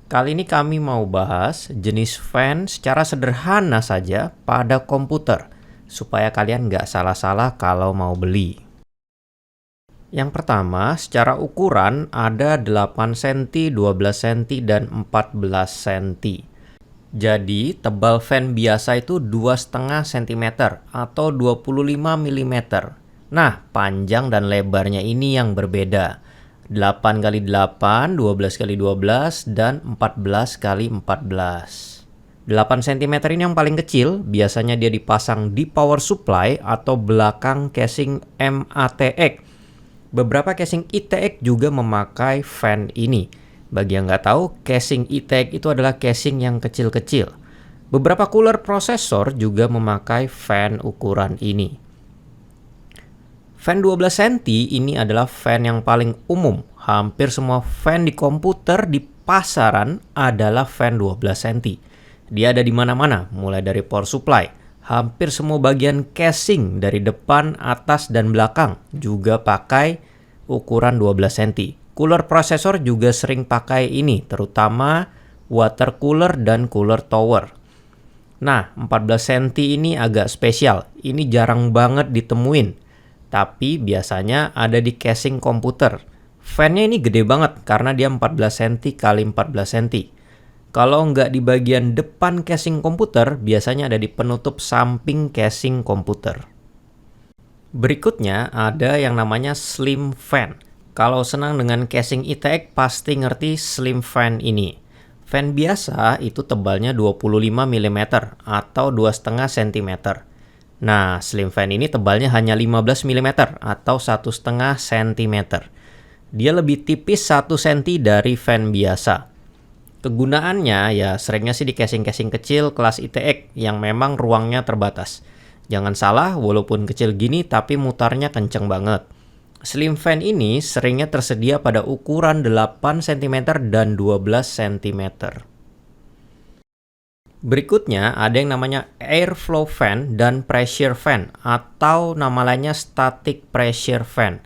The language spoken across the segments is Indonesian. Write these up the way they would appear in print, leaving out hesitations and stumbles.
Kali ini kami mau bahas jenis fan secara sederhana saja pada komputer, supaya kalian nggak salah-salah kalau mau beli. Yang pertama, secara ukuran ada 8 cm, 12 cm, dan 14 cm. Jadi, tebal fan biasa itu 2,5 cm atau 25 mm. Nah, panjang dan lebarnya ini yang berbeda. 8 kali 8, 12 kali 12, dan 14 kali 14. 8 cm ini yang paling kecil, biasanya dia dipasang di power supply atau belakang casing MATX. Beberapa casing ITX juga memakai fan ini. Bagi yang nggak tahu, casing ITX itu adalah casing yang kecil-kecil. Beberapa cooler prosesor juga memakai fan ukuran ini. Fan 12 cm ini adalah fan yang paling umum. Hampir semua fan di komputer di pasaran adalah fan 12 cm. Dia ada di mana-mana, mulai dari power supply. Hampir semua bagian casing dari depan, atas, dan belakang juga pakai ukuran 12 cm. Cooler prosesor juga sering pakai ini, terutama water cooler dan cooler tower. Nah, 14 cm ini agak spesial. Ini jarang banget ditemuin. Tapi biasanya ada di casing komputer. Fan-nya ini gede banget karena dia 14 cm kali 14 cm. Kalau nggak di bagian depan casing komputer, biasanya ada di penutup samping casing komputer. Berikutnya ada yang namanya slim fan. Kalau senang dengan casing ITX pasti ngerti slim fan ini. Fan biasa itu tebalnya 25 mm atau 2,5 cm. Nah, slim fan ini tebalnya hanya 15 mm atau 1,5 cm. Dia lebih tipis 1 cm dari fan biasa. Kegunaannya ya seringnya sih di casing-casing kecil kelas ITX yang memang ruangnya terbatas. Jangan salah, walaupun kecil gini tapi mutarnya kenceng banget. Slim fan ini seringnya tersedia pada ukuran 8 cm dan 12 cm. Berikutnya ada yang namanya airflow fan dan pressure fan atau nama lainnya static pressure fan.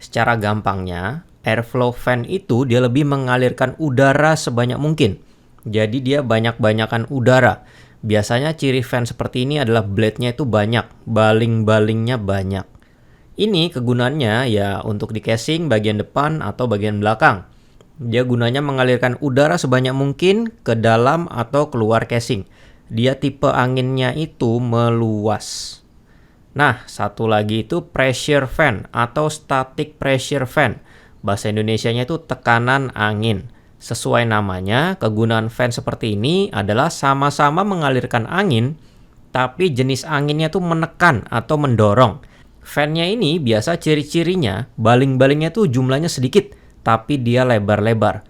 Secara gampangnya, airflow fan itu dia lebih mengalirkan udara sebanyak mungkin. Jadi dia banyak-banyakan udara. Biasanya ciri fan seperti ini adalah blade-nya itu banyak, baling-balingnya banyak. Ini kegunaannya ya untuk di casing bagian depan atau bagian belakang. Dia gunanya mengalirkan udara sebanyak mungkin ke dalam atau keluar casing. Dia tipe anginnya itu meluas. Nah, satu lagi itu pressure fan atau static pressure fan. Bahasa Indonesianya itu tekanan angin. Sesuai namanya, kegunaan fan seperti ini adalah sama-sama mengalirkan angin, tapi jenis anginnya itu menekan atau mendorong. Fan-nya ini biasa ciri-cirinya, baling-balingnya tuh jumlahnya sedikit, tapi dia lebar-lebar.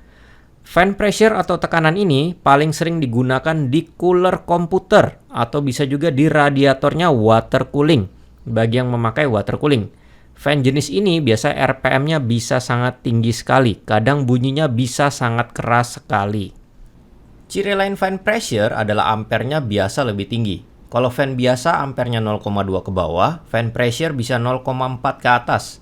Fan pressure atau tekanan ini paling sering digunakan di cooler komputer atau bisa juga di radiatornya water cooling, bagi yang memakai water cooling. Fan jenis ini biasa RPM-nya bisa sangat tinggi sekali, kadang bunyinya bisa sangat keras sekali. Ciri lain fan pressure adalah ampernya biasa lebih tinggi. Kalau fan biasa ampernya 0,2 ke bawah, fan pressure bisa 0,4 ke atas.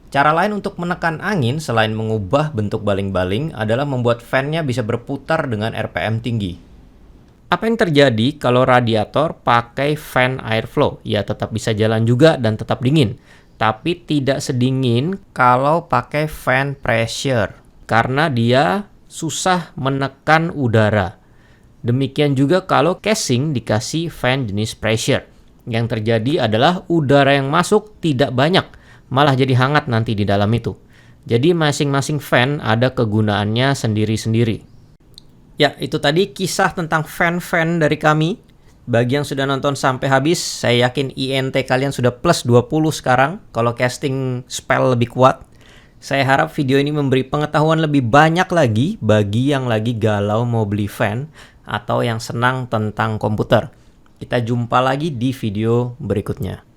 Cara lain untuk menekan angin selain mengubah bentuk baling-baling adalah membuat fan-nya bisa berputar dengan RPM tinggi. Apa yang terjadi kalau radiator pakai fan airflow? Ya tetap bisa jalan juga dan tetap dingin. Tapi tidak sedingin kalau pakai fan pressure. Karena dia susah menekan udara. Demikian juga kalau casing dikasih fan jenis pressure. Yang terjadi adalah udara yang masuk tidak banyak, malah jadi hangat nanti di dalam itu. Jadi masing-masing fan ada kegunaannya sendiri-sendiri. Ya, itu tadi kisah tentang fan-fan dari kami. Bagi yang sudah nonton sampai habis, saya yakin INT kalian sudah plus 20 sekarang kalau casting spell lebih kuat. Saya harap video ini memberi pengetahuan lebih banyak lagi bagi yang lagi galau mau beli fan atau yang senang tentang komputer. Kita jumpa lagi di video berikutnya.